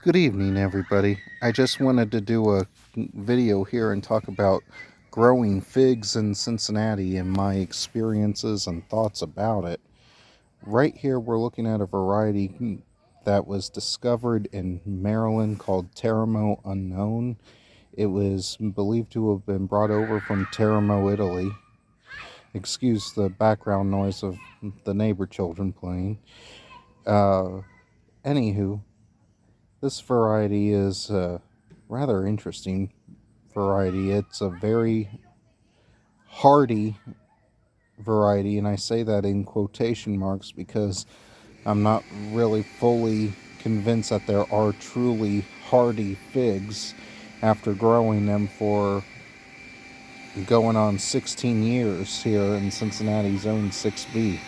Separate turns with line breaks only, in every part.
Good evening, everybody. I just wanted to do a video here and talk about growing figs in Cincinnati and my experiences and thoughts about it. Right here, we're looking at a variety that was discovered in Maryland called Teramo Unknown. It was believed to have been brought over from Teramo, Italy. Excuse the background noise of the neighbor children playing. Anywho, this variety is a rather interesting variety. It's a very hardy variety, and I say that in quotation marks because I'm not really fully convinced that there are truly hardy figs after growing them for going on 16 years here in Cincinnati Zone 6B.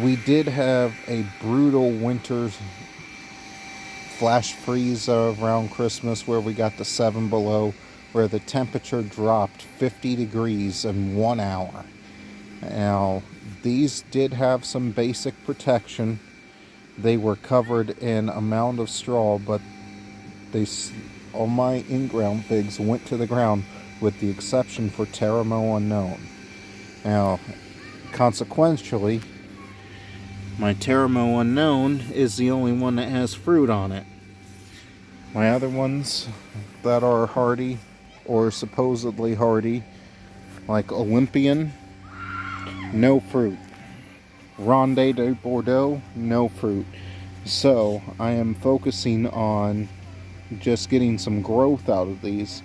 We did have a brutal winter flash freeze around Christmas where we got to 7 below, where the temperature dropped 50 degrees in 1 hour. Now, these did have some basic protection. They were covered in a mound of straw, but all my in-ground figs went to the ground with the exception for Teramo Unknown. Now, consequentially, my Teramo Unknown is the only one that has fruit on it. My other ones that are hardy, or supposedly hardy, like Olympian, no fruit. Ronde de Bordeaux, no fruit. So I am focusing on just getting some growth out of these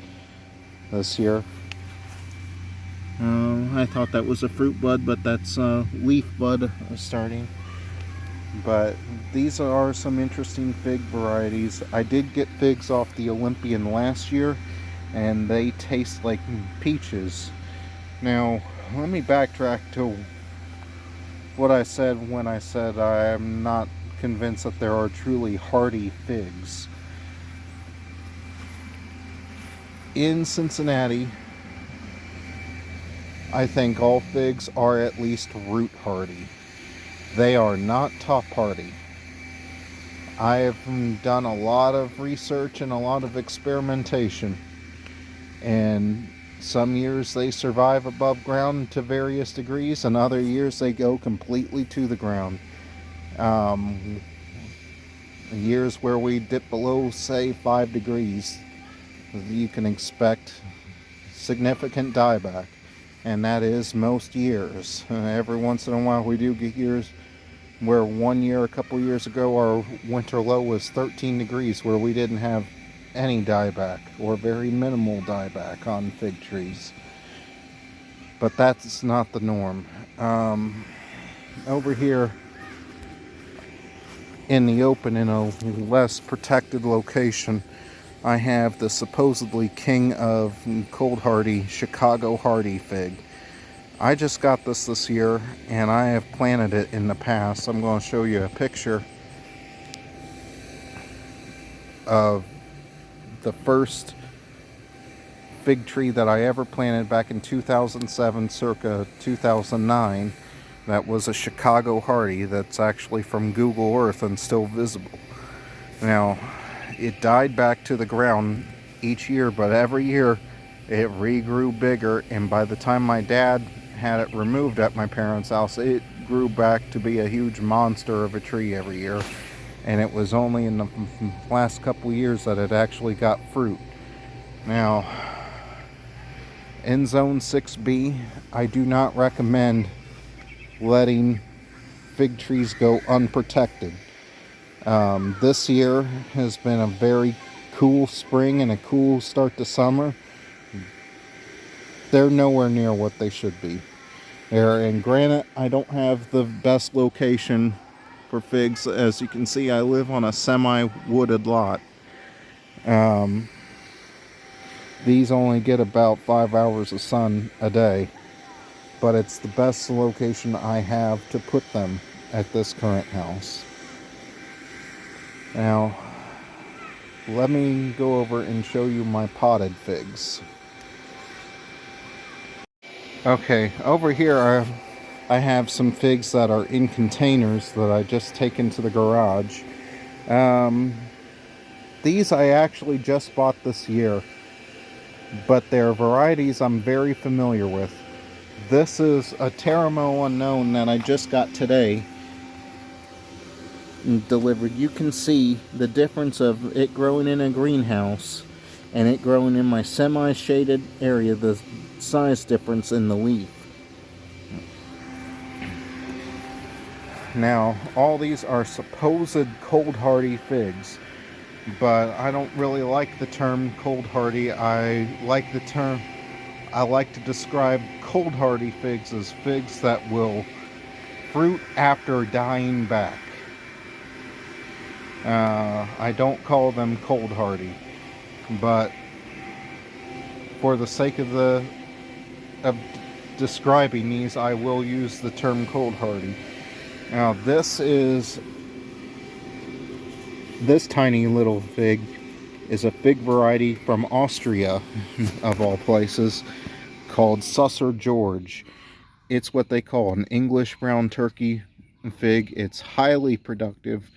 this year. I thought that was a fruit bud, but that's a leaf bud starting. But these are some interesting fig varieties. I did get figs off the Olympian last year, and they taste like peaches. Now, let me backtrack to what I said when I said I am not convinced that there are truly hardy figs. In Cincinnati, I think all figs are at least root hardy. They are not top hardy. I have done a lot of research and a lot of experimentation, and some years they survive above ground to various degrees, and other years they go completely to the ground. Years where we dip below, say, 5 degrees, you can expect significant dieback, and that is most years. Every once in a while we do get years where one year, a couple years ago, our winter low was 13 degrees, where we didn't have any dieback or very minimal dieback on fig trees. But that's not the norm. Over here in the open, in a less protected location, I have the supposedly king of cold hardy Chicago hardy fig. I just got this year, and I have planted it in the past. I'm going to show you a picture of the first fig tree that I ever planted back in 2007, circa 2009. That was a Chicago hardy that's actually from Google Earth and still visible. Now, it died back to the ground each year, but every year it regrew bigger, and by the time my dad had it removed at my parents' house, it grew back to be a huge monster of a tree every year. And it was only in the last couple years that it actually got fruit. Now, in Zone 6B, I do not recommend letting fig trees go unprotected. This year has been a very cool spring and a cool start to summer. They're nowhere near what they should be. And granted, I don't have the best location for figs. As you can see, I live on a semi-wooded lot. These only get about 5 hours of sun a day, but it's the best location I have to put them at this current house. Now, let me go over and show you my potted figs. Okay, over here I have some figs that are in containers that I just take into the garage. These I actually just bought this year, but they're varieties I'm very familiar with. This is a Teramo Unknown that I just got today and delivered. You can see the difference of it growing in a greenhouse and it growing in my semi-shaded area, the size difference in the leaf. Now, all these are supposed cold hardy figs, but I don't really like the term cold hardy. I like to describe cold hardy figs as figs that will fruit after dying back. I don't call them cold hardy, but for the sake of describing these, I will use the term cold hardy. Now, this tiny little fig is a fig variety from Austria, of all places, called Susser George. It's what they call an English brown turkey fig. It's highly productive.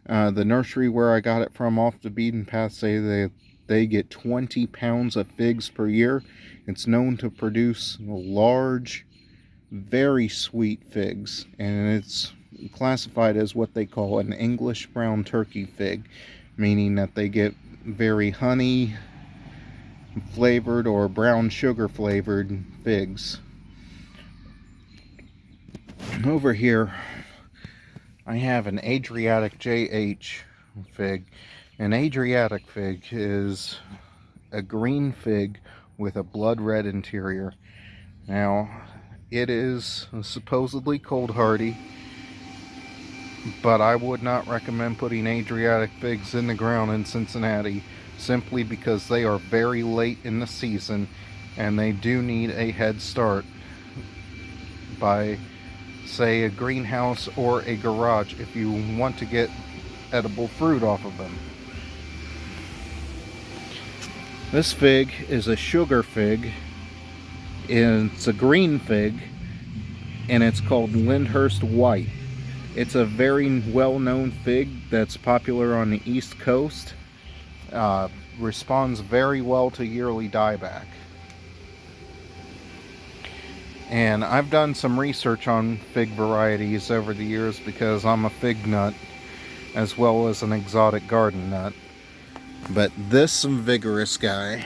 The nursery where I got it from off the beaten path say they get 20 pounds of figs per year. It's known to produce large, very sweet figs, and it's classified as what they call an English brown turkey fig, meaning that they get very honey flavored or brown sugar flavored figs. Over here I have an Adriatic JH fig. An Adriatic fig is a green fig with a blood red interior. Now, it is supposedly cold hardy, but I would not recommend putting Adriatic figs in the ground in Cincinnati, simply because they are very late in the season and they do need a head start by, say, a greenhouse or a garage if you want to get edible fruit off of them. This fig is a sugar fig. It's a green fig, and it's called Lyndhurst White. It's a very well-known fig that's popular on the East Coast. Responds very well to yearly dieback. And I've done some research on fig varieties over the years because I'm a fig nut as well as an exotic garden nut. But this vigorous guy,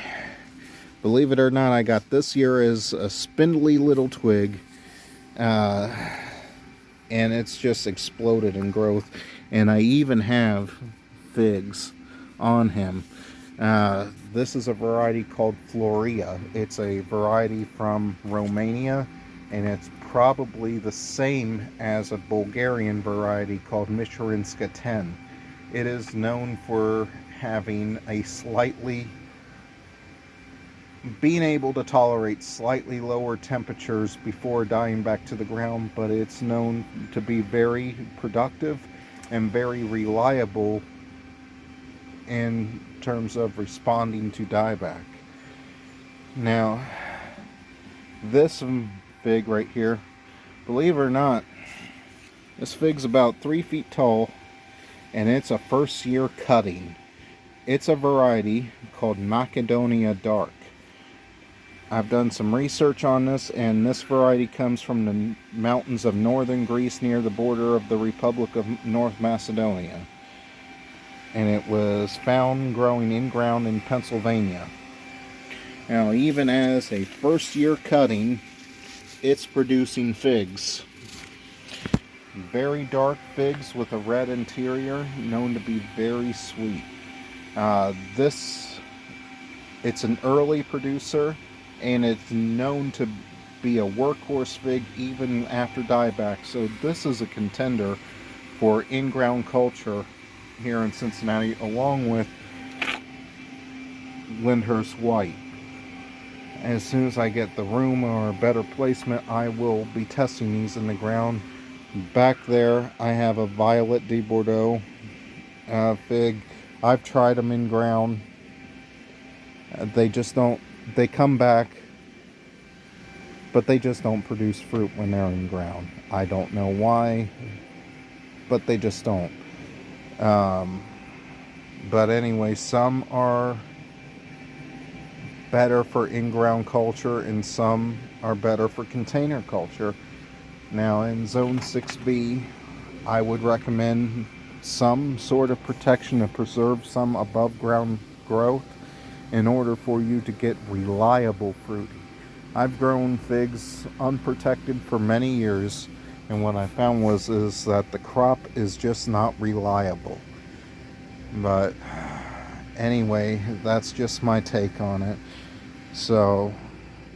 believe it or not, I got this year as a spindly little twig, and it's just exploded in growth. And I even have figs on him. This is a variety called Floria. It's a variety from Romania, and it's probably the same as a Bulgarian variety called Michurinska 10. It is known for having being able to tolerate slightly lower temperatures before dying back to the ground, but it's known to be very productive and very reliable in terms of responding to dieback. Now, this fig right here, believe it or not, this fig's about 3 feet tall, and it's a first year cutting. It's a variety called Macedonia Dark. I've done some research on this, and this variety comes from the mountains of northern Greece near the border of the Republic of North Macedonia. And it was found growing in ground in Pennsylvania. Now, even as a first year cutting, it's producing figs. Very dark figs with a red interior, known to be very sweet. It's an early producer, and it's known to be a workhorse fig even after dieback. So this is a contender for in-ground culture here in Cincinnati, along with Lyndhurst White. As soon as I get the room or better placement, I will be testing these in the ground. Back there, I have a Violet de Bordeaux fig. I've tried them in ground. They just don't, they come back but they just don't produce fruit when they're in ground. I don't know why, but they just don't. But anyway, some are better for in-ground culture and some are better for container culture. Now in Zone 6B, I would recommend some sort of protection to preserve some above ground growth in order for you to get reliable fruit. I've grown figs unprotected for many years, and what I found is that the crop is just not reliable. But anyway, that's just my take on it. So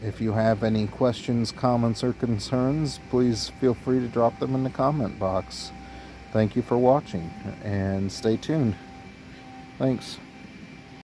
if you have any questions, comments, or concerns, please feel free to drop them in the comment box. Thank you for watching, and stay tuned. Thanks.